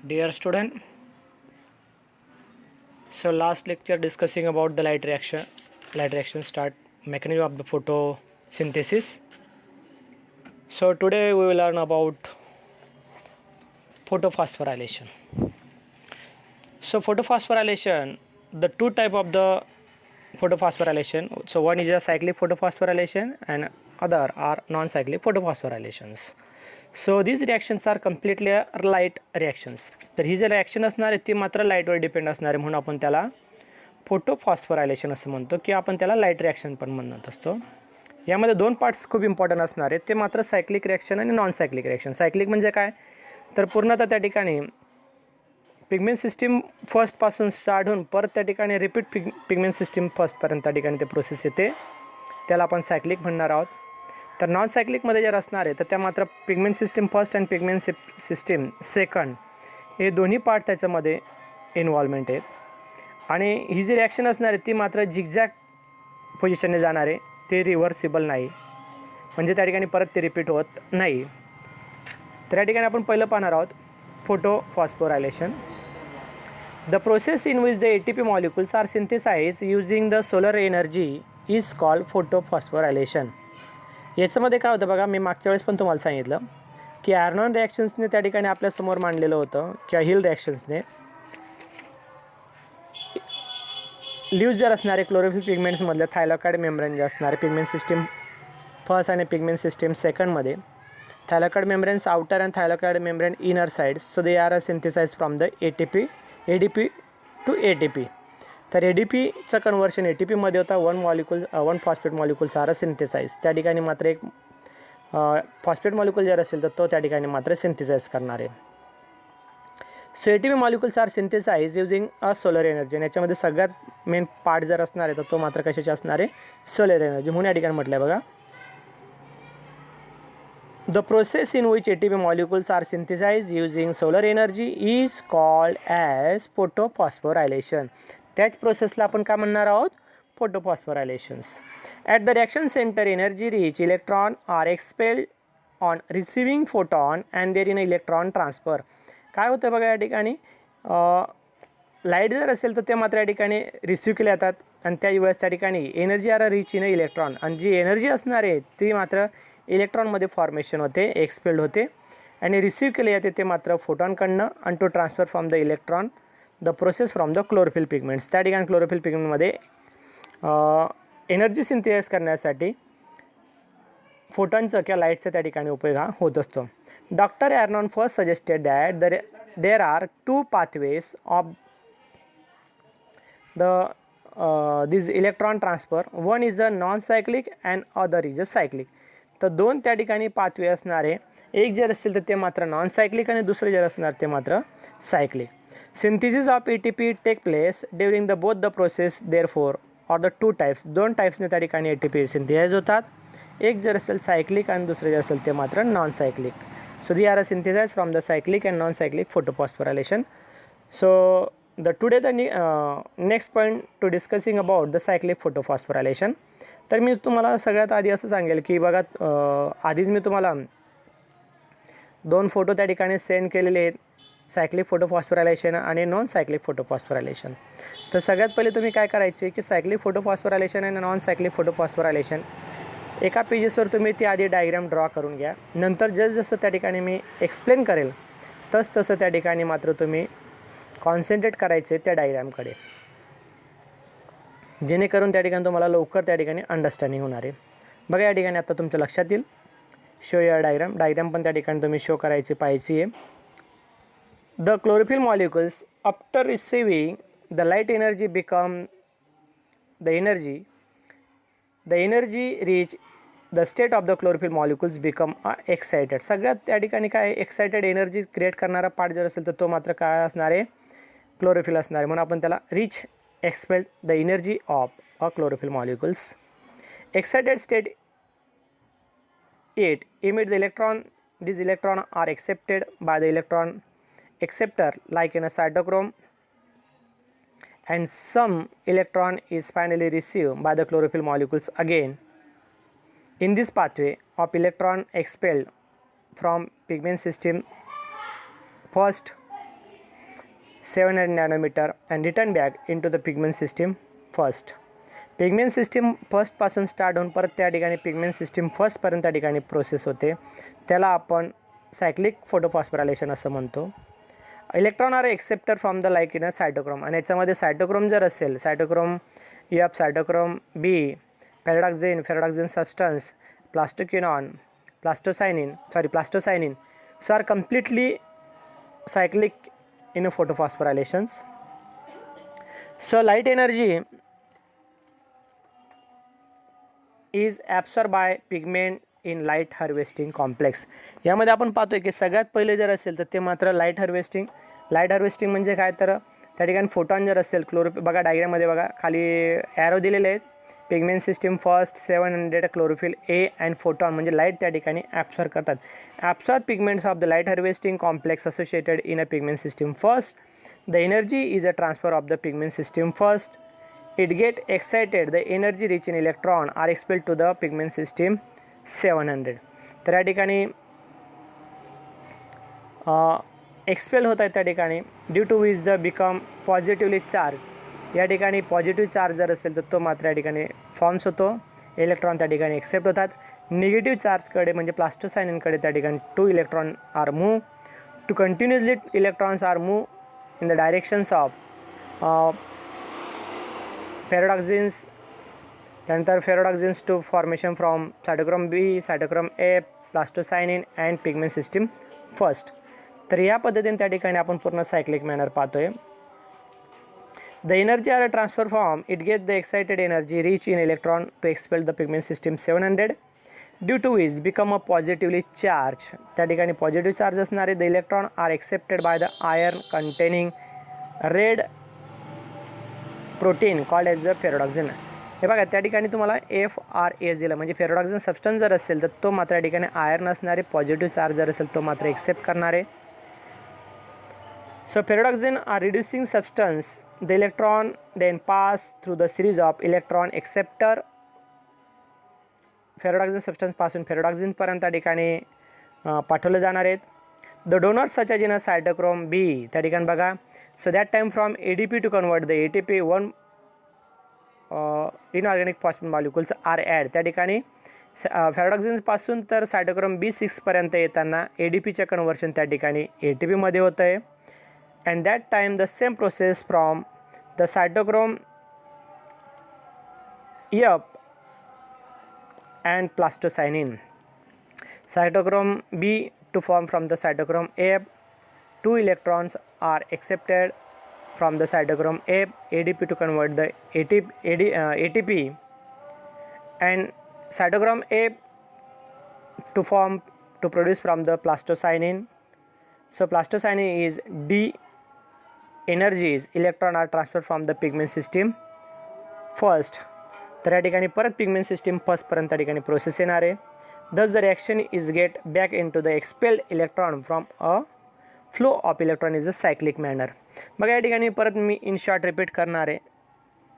Dear student, so last lecture discussing about the light reaction start mechanism of the photosynthesis. So today we will learn about photophosphorylation. So photophosphorylation, the two type of the photophosphorylation. So one is a cyclic photophosphorylation and other are non-cyclic photophosphorylations. So these reactions are completely light reactions. तर ही जे reaction असणार आहे ती मात्र लाईटवर depend असणार आहे, म्हणून आपण त्याला फोटोफॉस्फोरायलेशन असं म्हणतो, की आपण त्याला लाईट रिॲक्शन पण म्हणत असतो. यामध्ये दोन पार्ट्स खूप इम्पॉर्टंट असणार आहेत, ते मात्र सायक्लिक रिॲक्शन आणि नॉन सायक्लिक रिॲक्शन. सायक्लिक म्हणजे काय, तर पूर्णतः त्या ठिकाणी पिगमेंट सिस्टीम फर्स्टपासून स्टार्ट होऊन परत त्या ठिकाणी रिपीट पिगमेंट सिस्टीम फर्स्टपर्यंत त्या ठिकाणी ते प्रोसेस येते, त्याला आपण सायक्लिक म्हणणार आहोत. तर नॉन सायक्लिकमध्ये जर असणार आहे तर त्या मात्र पिगमेंट सिस्टीम फर्स्ट आणि पिगमेंट सिस्टीम सेकंड हे दोन्ही पार्ट त्याच्यामध्ये इन्व्हॉल्वमेंट आहेत. आणि ही जी रिॲक्शन असणार आहे ती मात्र झिगझॅग पोझिशनने जाणार आहे, ते रिव्हर्सिबल नाही, म्हणजे त्या ठिकाणी परत ते रिपीट होत नाही. तर या ठिकाणी आपण पहिलं पाहणार आहोत photophosphorylation. The process in which the ATP molecules are synthesise using the solar energy is called photophosphorylation. याच्यामध्ये काय होतं बघा, मी मागच्या वेळेस पण तुम्हाला सांगितलं की आर्नॉन रिॲक्शन्सने त्या ठिकाणी आपल्यासमोर मांडलेलं होतं किंवा हिल रिॲक्शन्सने ल्यूज जर असणारे क्लोरोफिल पिगमेंट्समधलं थायलॉकाइड मेम्ब्रेन जे असणारे पिगमेंट सिस्टीम फर्स्ट आणि पिगमेंट सिस्टीम सेकंडमध्ये thylakoid membranes outer and thylakoid membrane inner sides, so they are synthesize from the ADP to ATP. तर ADPचं कन्वर्शन ATPमध्ये होता. One phosphate molecules are synthesize, त्या ठिकाणी मात्र एक फॉस्फेट मॉलिक्युल जर असेल तर तो त्या ठिकाणी मात्र सिंथेसाइज करणार आहे. So ATP molecules are synthesise using a solar energy. आणि याच्यामध्ये सगळ्यात मेन पार्ट जर असणार आहे तर तो मात्र कशाचे असणार आहे, सोलर एनर्जी. म्हणून या ठिकाणी म्हटलं आहे बघा, the process in which ATP molecules are synthesise using solar energy is called as photophosphorylation. त्याच प्रोसेसला आपण काय म्हणणार आहोत, photophosphorylations. At the reaction centre energy rich electron are expelled on receiving photon and there in electron transfer. काय होतं बघा, या ठिकाणी लाईट जर असेल तर ते मात्र या ठिकाणी रिसिव्ह केले जातात आणि त्यावेळेस त्या ठिकाणी energy are rich in electron, आणि जी एनर्जी असणार आहे ती मात्र इलेक्ट्रॉनमध्ये फॉर्मेशन होते, एक्सपेल्ड होते आणि रिसीव्ह केले जाते ते मात्र फोटॉनकडनं आणि to transfer from the electron the process from the chlorophyll pigments. त्या ठिकाणी क्लोरोफिल पिगमेंटमध्ये एनर्जी सिंथेसाइज करण्यासाठी फोटॉनचं किंवा लाईटचा त्या ठिकाणी उपयोग हा होत असतो. Doctor Arnon first suggested that there are two pathways of this electron transfer. One is a non cyclic and other is a cyclic. तर दोन त्या ठिकाणी पाथवे असणार आहे, एक जर असेल तर ते मात्र नॉन सायक्लिक आणि दुसरे जर असणार ते मात्र cyclic. Synthesis of ATP take place during the both the process there four or the two types. दोन टाईप्सने त्या ठिकाणी ATP सिंथेसाइज होतात, एक जर असेल सायक्लिक आणि दुसरे जर असेल ते मात्र non cyclic. So they are synthesize from the cyclic and non cyclic photophosphorylation. So today the next point to discussing about the cyclic photophosphorylation. तर मी तुम्हाला सगळ्यात आधी असं सांगेल की बघा, आधीच मी तुम्हाला दोन फोटो त्या ठिकाणी सेंड केलेले आहेत, सायक्लिक फोटोफॉस्फोरायलेशन आणि नॉन सायक्लिक फोटोफॉस्फोरायलेशन. तर सगळ्यात पहिले तुम्ही काय करायचे की सायक्लिक फोटोफॉस्फोरायलेशन आणि नॉन सायक्लिक फोटोफॉस्फोरायलेशन एका पेजेसवर तुम्ही ती आधी डायग्राम ड्रॉ करून घ्या. नंतर जसं त्या ठिकाणी मी एक्सप्लेन करेल तसं त्या ठिकाणी मात्र तुम्ही कॉन्सन्ट्रेट करायचे त्या डायग्रामकडे, जेणेकरून त्या ठिकाणी तुम्हाला लवकर त्या ठिकाणी अंडरस्टँडिंग होणार आहे. बघा या ठिकाणी आता तुमच्या लक्षात येईल, शो या डायग्राम पण त्या ठिकाणी तुम्ही शो करायची पाहिजे आहे. The chlorophyll molecules after receiving the light energy become the energy reach the state of the chlorophyll molecules become excited. सगळ्यात त्या ठिकाणी काय एक्सायटेड एनर्जी क्रिएट करणारा पार्ट जर असेल तर तो मात्र काय असणार आहे, क्लोरोफिल असणार आहे. म्हणून आपण त्याला rich expelled the energy of a chlorophyll molecules. Excited state 8 emit the electron. These electrons are accepted by the electron acceptor like in a cytochrome, and some electron is finally received by the chlorophyll molecules again. In this pathway of electron expelled from pigment system first 700 nanometer and return back into the pigment system first. Pigment system फर्स्टपासून start होऊन परत त्या ठिकाणी pigment system फर्स्टपर्यंत त्या ठिकाणी process होते, त्याला आपण सायक्लिक फोटोफॉस्फोरायलेशन असं म्हणतो. Electron are acceptor from the light in a cytochrome, आणि याच्यामध्ये सायटोक्रोम जर असेल, cytochrome F, cytochrome B, ferredoxin substance, plastocyanin, so are completely cyclic in a photophosphorylations. So light energy is absorbed by pigment in light harvesting complex. यामध्ये आपण पाहतोय की सगळ्यात पहिले जर असेल तर ते मात्र लाईट हार्वेस्टिंग म्हणजे काय, तर त्या ठिकाणी फोटॉन जर असेल, क्लोरोफिल बघा डायग्राममध्ये बघा खाली ॲरो दिलेले आहेत. Pigment system first 700 chlorophyll A and photon म्हणजे लाईट त्या ठिकाणी ॲब्सॉर्ब करतात. Absorb pigments of the light harvesting complex associated in a pigment system first. The energy is a transfer of the pigment system first. It get excited, the energy rich in electron are expelled to the pigment system 700. तर या ठिकाणी expel होत आहे त्या ठिकाणी due to which the become positively charge. या ठिकाणी positive charge जर असेल तर तो मात्र या ठिकाणी फॉर्म्स होतो, इलेक्ट्रॉन त्या ठिकाणी एक्सेप्ट होतात. निगेटिव्ह चार्जकडे म्हणजे प्लास्टोसायनिनकडे त्या ठिकाणी 2 electron are move. Two continuously electrons are move in the directions of ferredoxins, त्यानंतर ferredoxins to formation from cytochrome B, cytochrome A, plastocyanin and pigment system first. तर या पद्धतीने त्या ठिकाणी आपण पूर्ण सायक्लिक मॅनर पाहतोय. The energy are a transfer form, it get the excited energy rich in electron to expel the pigment system 700 due to which become a positively charge. त्या ठिकाणी पॉझिटिव्ह चार्ज असणारे the electron are accepted by the iron containing red protein called as the ferredoxin. हे बघा त्या ठिकाणी तुम्हाला FRS दिलं म्हणजे फेरॉडॉक्झिन सबस्टन्स जर असेल तर तो मात्र या ठिकाणी आयर्न असणारे, पॉझिटिव्ह चार्ज जर असेल तो मात्र एक्सेप्ट करणारे. So ferredoxin are reducing substance, the electron then pass through the series of electron acceptor. Ferredoxin सबस्टन्सपासून फेरॉडॉक्झिनपर्यंत त्या ठिकाणी पाठवले जाणार आहेत. The donor such as in a cytochrome B, त्या ठिकाणी बघा. So that time from ADP to convert the ATP 1 inorganic phosphate molecules are add. त्या ठिकाणी फेरॉडॉक्झिन्सपासून तर सायटोक्रोम B6पर्यंत येताना ADPच्या कन्वर्शन त्या ठिकाणी ATPमध्ये होतं आहे. And that time the same process from the cytochrome F and plastocyanin. Cytochrome B to form from the cytochrome F. 2 electrons are accepted from the cytochrome F, ADP to convert the ATP, and cytochrome F to form to produce from the plastocyanin. So plastocyanin is D energies, electron are transferred from the pigment system first. तर या ठिकाणी परत pigment system फर्स्टपर्यंत त्या ठिकाणी process येणार आहे. Thus the reaction is get back in to the expelled electron from a flow of electron is a cyclic manner. बघा या ठिकाणी परत मी इन शॉर्ट रिपीट करणार आहे.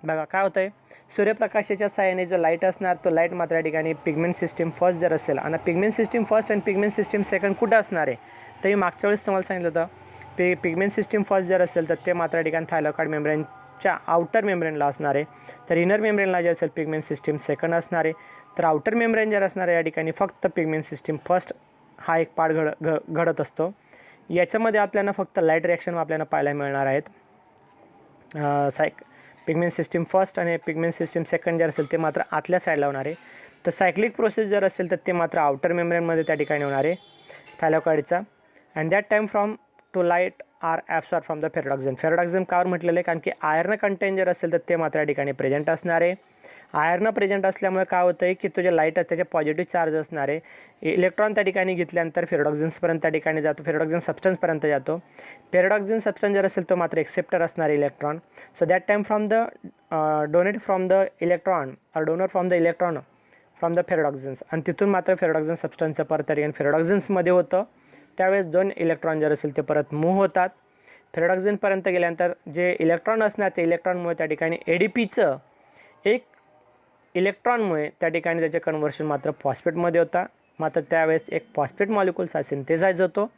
बघा काय होतं आहे, सूर्यप्रकाशाच्या साहाय्याने जो लाईट असणार तो लाईट मात्र या ठिकाणी पिगमेंट सिस्टीम फर्स्ट जर असेल आणि पिगमेंट सिस्टीम फर्स्ट आणि पिगमेंट सिस्टीम सेकंड कुठं असणार आहे, तर मी मागच्या वेळेस तुम्हाला सांगितलं होतं पिगमेंट सिस्टीम फर्स्ट जर असेल तर ते मात्र या ठिकाणी थायलॉइड मेम्ब्रेनच्या आउटर मेम्ब्रेनला असणार आहे. तर इनर मेम्ब्रेनला जे असेल पिगमेंट सिस्टीम सेकंड असणार आहे. तर आउटर मेम्ब्रेन जर असणार आहे या ठिकाणी फक्त पिगमेंट सिस्टीम फर्स्ट हा एक पार्ट घडत असतो. याच्यामध्ये आपल्याला फक्त लाईट रिॲक्शन आपल्याला पाहायला मिळणार आहेत. पिगमेंट सिस्टीम फर्स्ट आणि पिगमेंट सिस्टीम सेकंड जर असेल ते मात्र आतल्या साईडला होणार आहे. तर सायक्लिक प्रोसेस जर असेल तर ते मात्र आउटर मेम्ब्रेनमध्ये त्या ठिकाणी होणार आहे थायलॉइडचा. And that time from two light are absorb from the ferredoxin. Ferredoxin कावर म्हटलेलं आहे कारण की आयर्न कंटेंट जर असेल तर ते मात्र या ठिकाणी प्रेझेंट असणार आहे. आयर्न प्रेझेंट असल्यामुळे काय होतं आहे की तो जे लाईट आहे त्याचे पॉझिटिव्ह चार्ज असणार आहे. इलेक्ट्रॉन त्या ठिकाणी घेतल्यानंतर फेरॉडॉक्झिन्सपर्यंत त्या ठिकाणी जातो, फेरॉडॉक्झिन सबस्टन्सपर्यंत जातो. फेरॉडॉक्झिन सबस्टन्स जर असेल तो मात्र एक्सेप्टर असणार electron. So that time from the donate from the electron or donor from the electron from the ferredoxins. आणि तिथून मात्र फेरॉडॉक्झिन सबस्टन्सचं परत त्या ठिकाणी फेरॉडॉक्झिन्समध्ये होतं. त्यावेळेस 2 इलेक्ट्रॉन जर असेल ते परत मूव्ह होतात. फेरॉडॉक्झिनपर्यंत गेल्यानंतर जे इलेक्ट्रॉन असणार ते इलेक्ट्रॉनमुळे त्या ठिकाणी ADPचं एक इलेक्ट्रॉनमुळे त्या ठिकाणी त्याचे कन्वर्शन मात्र फॉस्फेटमध्ये होता. मात्र त्यावेळेस एक फॉस्फेट मॉलिक्युल्सचा सिंथेसाइज होतो.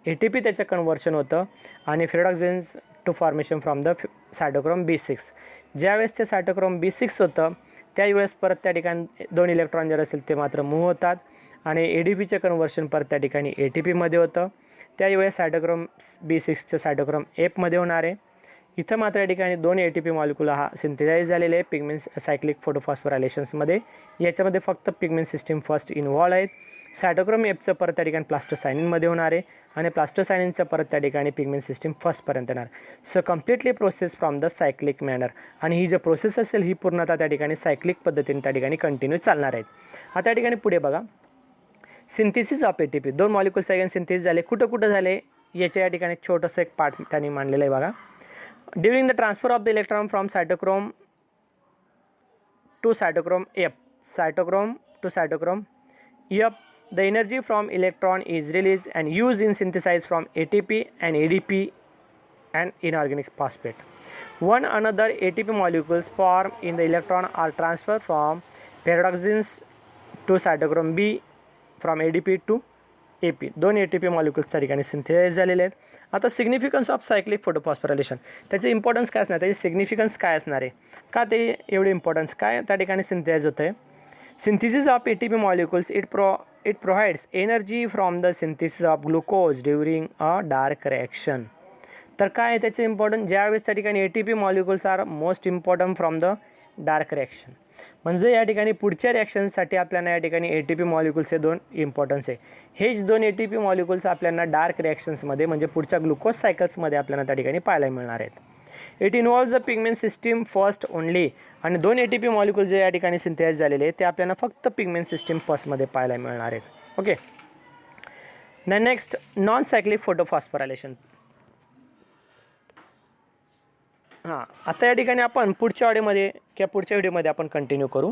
ATP त्याचं कन्वर्शन होतं आणि ferredoxins to formation from the cytochrome B6. ज्यावेळेस ते सायटोक्रोम B6 होतं त्यावेळेस परत त्या ठिकाणी 2 इलेक्ट्रॉन जर असेल ते मात्र मूव्ह होतात आणि ADPचे कन्व्हर्शन परत त्या ठिकाणी ATPमध्ये होतं. त्यावेळेस सायटोक्रोम B6चं सायटोक्रोम Fमध्ये होणार आहे. इथं मात्र या ठिकाणी 2 ATP मॉलिक्यूल हा सिंथेसाइज झालेले आहे पिगमेंट सायक्लिक फोटोफॉस्फोरायलेशन्समध्ये. याच्यामध्ये फक्त पिगमेंट सिस्टीम फर्स्ट इन्व्हॉल्व आहेत. सायटोक्रोम Fचं परत त्या ठिकाणी प्लास्टोसायनिनमध्ये होणार आहे आणि प्लास्टोसायनिनचं परत त्या ठिकाणी पिगमेंट सिस्टीम फर्स्टपर्यंत येणार. So completely process from the cyclic manner. आणि ही जी प्रोसेस असेल ही पूर्णतः त्या ठिकाणी सायक्लिक पद्धतीने त्या ठिकाणी कंटिन्यू चालणार आहेत. आता त्या ठिकाणी पुढे बघा, synthesis of ATP. 2 molecules again synthesis झाले. कुठं झाले याच्या या ठिकाणी छोटंसं एक पार्ट त्यांनी मांडलेलं आहे बघा. During the transfer of the electron from cytochrome to cytochrome F, cytochrome to cytochrome F, the energy from electron is released and used in synthesize from ATP and ADP and inorganic phosphate. One another ATP molecules form in the electron are transferred from pyridoxines to cytochrome B from ADP to AP. 2 ATP molecules त्या ठिकाणी synthesise झालेले आहेत. आता significance of cyclic फोटोफॉस्फोरायलेशन, त्याचे importance काय असणार, त्याची significance काय असणार आहे, का ते एवढे इम्पॉर्टन्स काय त्या ठिकाणी सिंथेसाइज होतं आहे. Synthesis of ATP molecules, it provides energy from the synthesis of glucose during a dark reaction. तर काय आहे त्याचे इम्पॉर्टंट, ज्यावेळेस त्या ठिकाणी ATP molecules are most important from the dark reaction. म्हणजे या ठिकाणी पुढच्या रिॲक्शनसाठी आपल्याला या ठिकाणी ATP मॉलिक्युल्स हे 2 इम्पॉर्टन्स आहे. हेच 2 ATP मॉलिक्युल्स आपल्याला डार्क रिॲक्शन्समध्ये म्हणजे पुढच्या ग्लुकोज सायकल्समध्ये आपल्याला त्या ठिकाणी पाहायला मिळणार आहेत. It involves the pigment system first only. आणि 2 ATP मॉलिक्यूल जे या ठिकाणी सिंथेसाइज झालेले आहेत ते आपल्याला फक्त पिगमेंट सिस्टीम फर्स्टमध्ये पाहायला मिळणार आहेत. Okay, the next non cyclic photophosphorylation. आता या ठिकाणी आपण पुढच्या व्हिडिओमध्ये आपण कंटिन्यू करू.